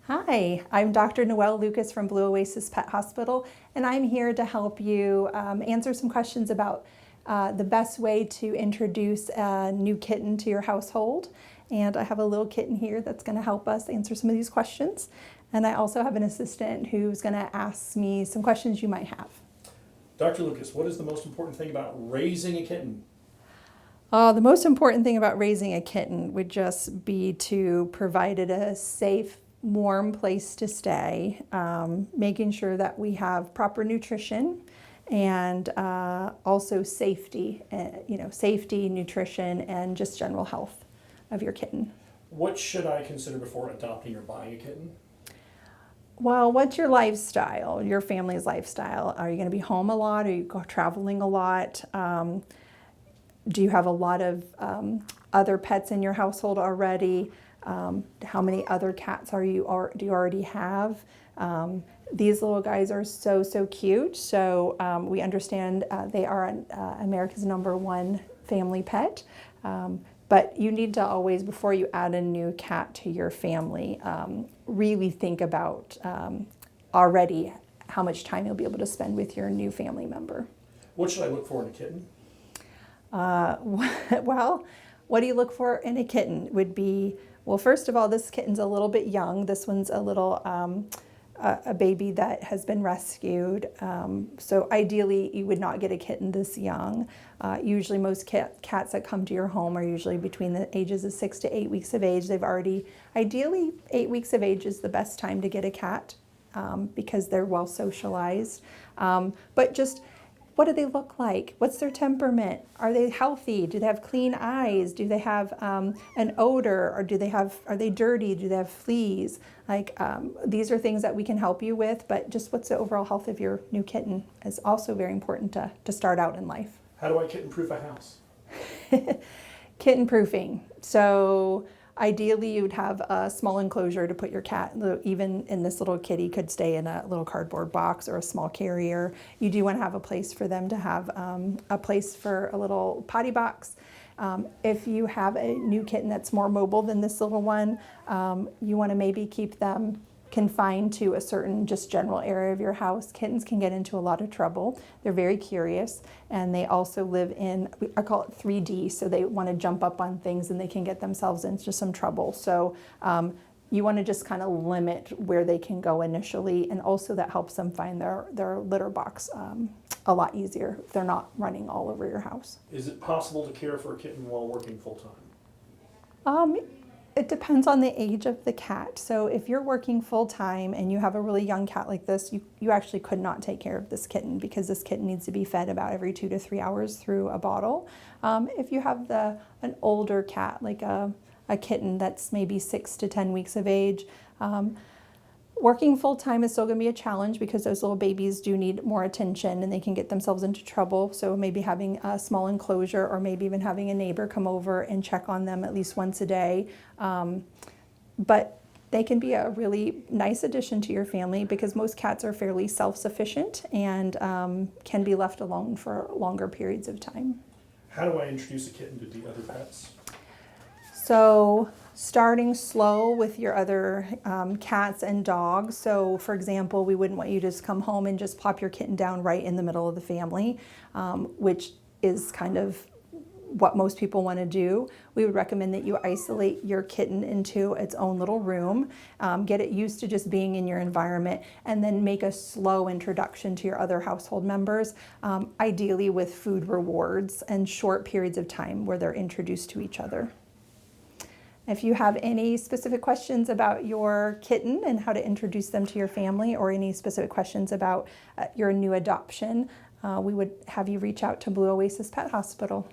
Hi, I'm Dr. Noelle Lucas from Blue Oasis Pet Hospital, and I'm here to help you answer some questions about the best way to introduce a new kitten to your household. And I have a little kitten here that's going to help us answer some of these questions. And I also have an assistant who's going to ask me some questions you might have. Dr. Lucas, what is the most important thing about raising a kitten? The most important thing about raising a kitten would just be to provide it a safe, warm place to stay, making sure that we have proper nutrition and also safety, safety, nutrition, and just general health of your kitten. What should I consider before adopting or buying a kitten? Well, what's your lifestyle, your family's lifestyle? Are you going to be home a lot? Are you traveling a lot? Do you have a lot of other pets in your household already? How many other cats do you already have? These little guys are so cute. So we understand they are America's #1 family pet. But you need to always, before you add a new cat to your family, really think about already how much time you'll be able to spend with your new family member. What should I look for in a kitten? Well, what do you look for in a kitten would be, well, first of all, this kitten's a little bit young. This one's a little, a baby that has been rescued. So ideally, you would not get a kitten this young. Usually most cats that come to your home are usually between the ages of 6 to 8 weeks of age. Ideally 8 weeks of age is the best time to get a cat because they're well socialized. But just, what do they look like? What's their temperament? Are they healthy? Do they have clean eyes? Do they have an odor? Or are they dirty? Do they have fleas? These are things that we can help you with, but just what's the overall health of your new kitten is also very important to start out in life. How do I kitten-proof a house? Kitten proofing. So ideally you'd have a small enclosure to put your cat, even in this little kitty could stay in a little cardboard box or a small carrier. You do want to have a place for them to have a place for a little potty box. If you have a new kitten that's more mobile than this little one, you want to maybe keep them confined to a certain just general area of your house. Kittens can get into a lot of trouble. They're very curious, and they also live in, I call it 3D, so they want to jump up on things and they can get themselves into some trouble. So you want to just kind of limit where they can go initially, and also that helps them find their litter box a lot easier if they're not running all over your house. Is it possible to care for a kitten while working full-time? It depends on the age of the cat. So if you're working full-time and you have a really young cat like this, you actually could not take care of this kitten because this kitten needs to be fed about every 2 to 3 hours through a bottle. If you have an older cat, like a kitten that's maybe 6 to 10 weeks of age, working full-time is still going to be a challenge because those little babies do need more attention and they can get themselves into trouble. So maybe having a small enclosure or maybe even having a neighbor come over and check on them at least once a day. But they can be a really nice addition to your family because most cats are fairly self-sufficient and can be left alone for longer periods of time. How do I introduce a kitten to the other pets? So starting slow with your other cats and dogs. So for example, we wouldn't want you to just come home and just plop your kitten down right in the middle of the family, which is kind of what most people want to do. We would recommend that you isolate your kitten into its own little room, get it used to just being in your environment, and then make a slow introduction to your other household members, ideally with food rewards and short periods of time where they're introduced to each other. If you have any specific questions about your kitten and how to introduce them to your family, or any specific questions about your new adoption, we would have you reach out to Blue Oasis Pet Hospital.